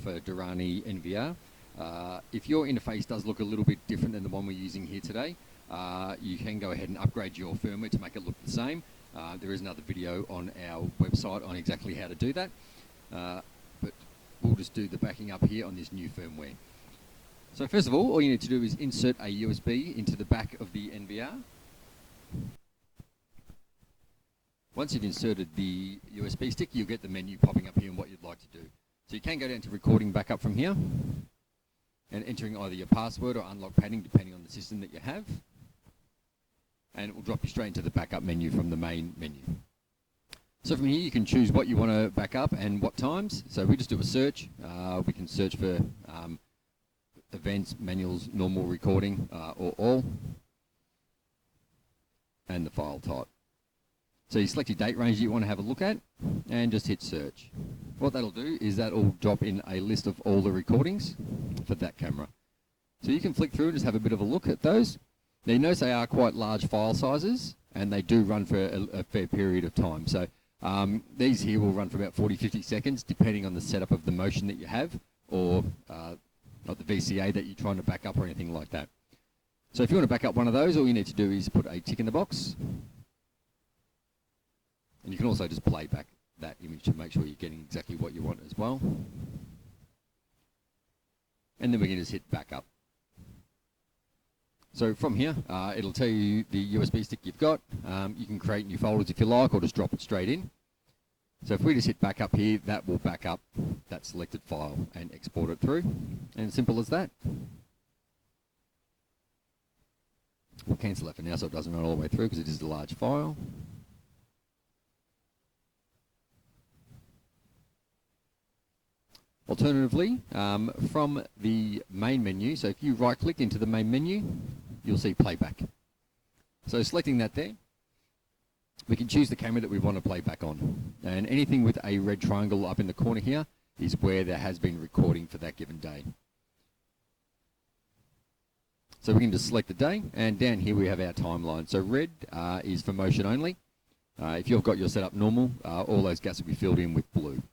off a Durrani NVR. If your interface does look a little bit different than the one we're using here today, you can go ahead and upgrade your firmware to make it look the same. There is another video on our website on exactly how to do that. But we'll just do the backing up here on this new firmware. So first of all you need to do is insert a USB into the back of the NVR. Once you've inserted the USB stick, you'll get the menu popping up here and what you'd like to do. So you can go down to recording backup from here and entering either your password or unlock padding depending on the system that you have. And it will drop you straight into the backup menu from the main menu. So from here you can choose what you want to back up and what times. So we just do a search. We can search for events, manuals, normal recording, or all, and the file type. So you select your date range that you want to have a look at and just hit search. What that'll do is that'll drop in a list of all the recordings for that camera. So you can flick through and just have a bit of a look at those. Now you notice they are quite large file sizes and they do run for a fair period of time. So these here will run for about 40-50 seconds depending on the setup of the motion that you have or not the VCA that you're trying to back up or anything like that. So if you want to back up one of those, all you need to do is put a tick in the box. And you can also just play back that image to make sure you're getting exactly what you want as well. And then we can just hit back up. So from here, it'll tell you the USB stick you've got. You can create new folders if you like, or just drop it straight in. So if we just hit back up here, that will back up that selected file and export it through. And simple as that. We'll cancel that for now so it doesn't run all the way through because it is a large file. Alternatively, from the main menu, so if you right click into the main menu, you'll see playback. So selecting that there, we can choose the camera that we want to play back on. And anything with a red triangle up in the corner here is where there has been recording for that given day. So we can just select the day, and down here we have our timeline. So red is for motion only. If you've got your setup normal, all those gaps will be filled in with blue.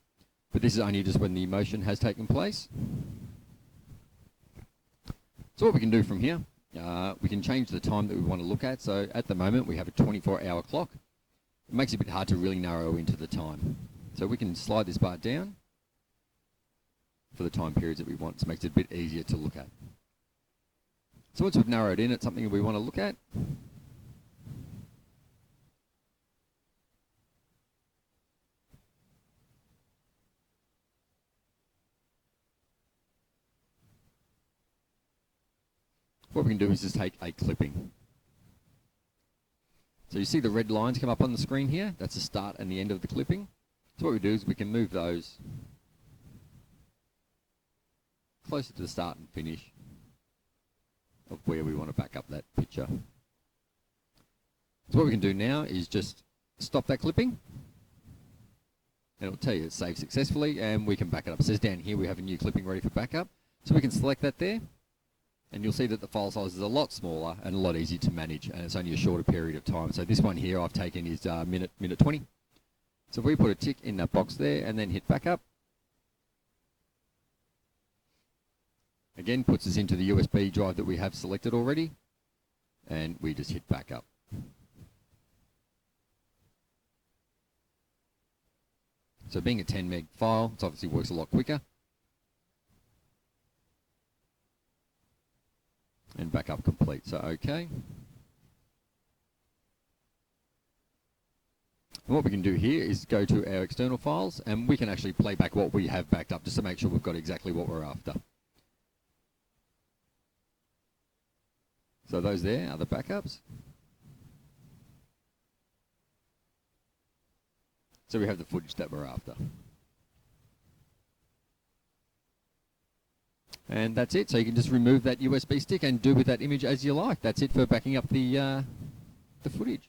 But this is only just when the motion has taken place. So what we can do from here, we can change the time that we want to look at. So at the moment we have a 24-hour clock. It makes it a bit hard to really narrow into the time. So we can slide this bar down for the time periods that we want. So it makes it a bit easier to look at. So once we've narrowed in, it's something that we want to look at. What we can do is just take a clipping. So you see the red lines come up on the screen here? That's the start and the end of the clipping. So what we do is we can move those closer to the start and finish of where we want to back up that picture. So what we can do now is just stop that clipping. And it'll tell you it's saved successfully and we can back it up. It says down here we have a new clipping ready for backup. So we can select that there. And you'll see that the file size is a lot smaller and a lot easier to manage, and it's only a shorter period of time. So this one here I've taken is minute 20. So if we put a tick in that box there and then hit backup, again puts us into the USB drive that we have selected already, and we just hit backup. So being a 10 meg file, it obviously works a lot quicker. And backup complete, so okay. And what we can do here is go to our external files and we can actually play back what we have backed up just to make sure we've got exactly what we're after. So those there are the backups. So we have the footage that we're after. And that's it. So you can just remove that USB stick and do with that image as you like. That's it for backing up the footage.